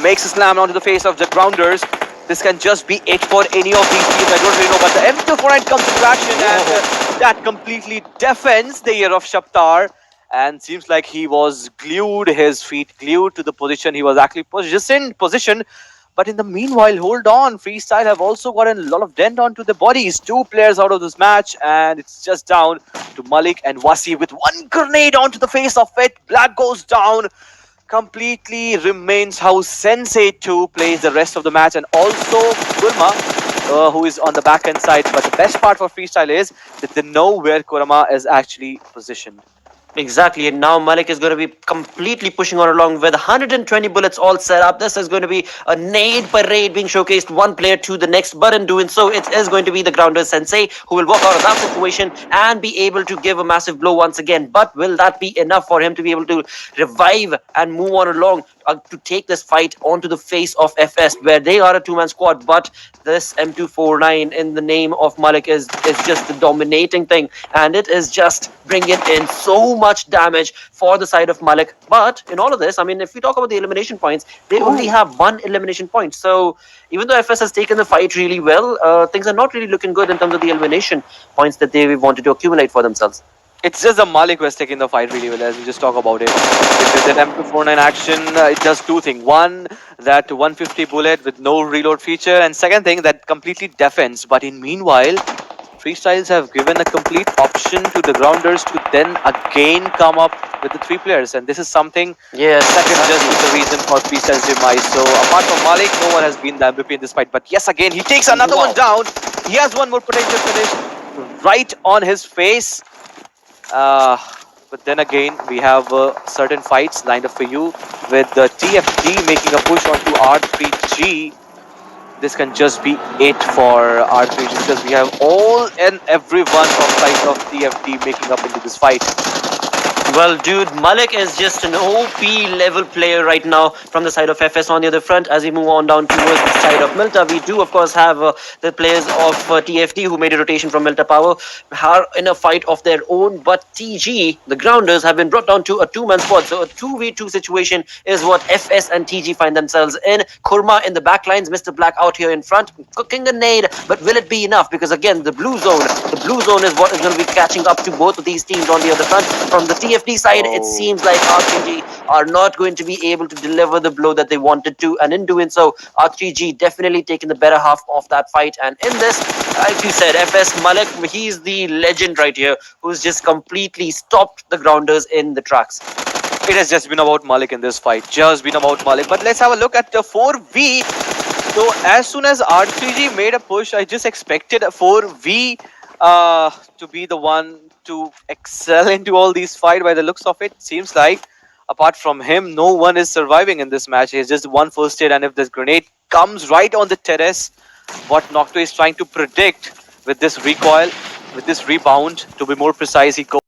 makes a slam onto the face of the grounders. This can just be it for any of these teams. I don't really know, but the M249 comes into action and that completely defends the ear of Shaptar. And seems like he was glued, his feet glued to the position. He was actually positioned. But in the meanwhile, hold on. Freestyle have also gotten a lot of dent onto the bodies. 2 players out of this match, and it's just down to Malik and Wasi with 1 grenade onto the face of it. Black goes down. Completely remains how Sensei 2 plays the rest of the match, and also Kurma, who is on the back end side. But the best part for Freestyle is that they know where Kurama is actually positioned. Exactly, and now Malik is going to be completely pushing on along with 120 bullets all set up. This is going to be a nade parade being showcased, one player to the next, but in doing so, it is going to be the grounder Sensei who will walk out of that situation and be able to give a massive blow once again. But will that be enough for him to be able to revive and move on along to take this fight onto the face of FS, where they are a 2-man squad, but this M249 in the name of Malik is just the dominating thing, and it is just bringing in so much damage for the side of Malik. But in all of this, I mean, if we talk about the elimination points, they only have 1 elimination point. So even though FS has taken the fight really well, things are not really looking good in terms of the elimination points that they wanted to accumulate for themselves. It's just the Malik who has taken the fight really well, as we just talk about it. With that M249 action, it does 2 things. One, that 150 bullet with no reload feature, and second thing, that completely defends. But in meanwhile, Freestyles have given a complete option to the grounders to then again come up with the 3 players, and this is something that can just be the reason for Freestyles' demise. So apart from Malik, no one has been the MVP in this fight. But yes, again, he takes another one down. He has one more potential finish right on his face. But then again, we have certain fights lined up for you with the TFD making a push onto R3G. This can just be it for R3G because we have all and everyone from side of TFD making up into this fight. Well, dude, Malik is just an OP level player right now from the side of FS. On the other front, as we move on down towards the side of Milta, we do of course have the players of TFD who made a rotation from Milta Power are in a fight of their own, but TG, the grounders, have been brought down to a 2-man squad. So a 2v2 situation is what FS and TG find themselves in. Kurma in the back lines, Mr. Black out here in front, cooking a nade, but will it be enough? Because again, the blue zone is what is going to be catching up to both of these teams on the other front. From the TFD side, it seems like R3G are not going to be able to deliver the blow that they wanted to, and in doing so, R3G definitely taking the better half of that fight. And in this, like you said, FS Malik, he's the legend right here who's just completely stopped the grounders in the tracks. It has just been about Malik in this fight, just been about Malik. But let's have a look at the 4V. So as soon as R3G made a push, I just expected a 4V to be the one to excel into all these fights. By the looks of it, seems like apart from him, no one is surviving in this match. He's just 1 first aid, and if this grenade comes right on the terrace, what Nocto is trying to predict with this recoil, with this rebound, to be more precise, he goes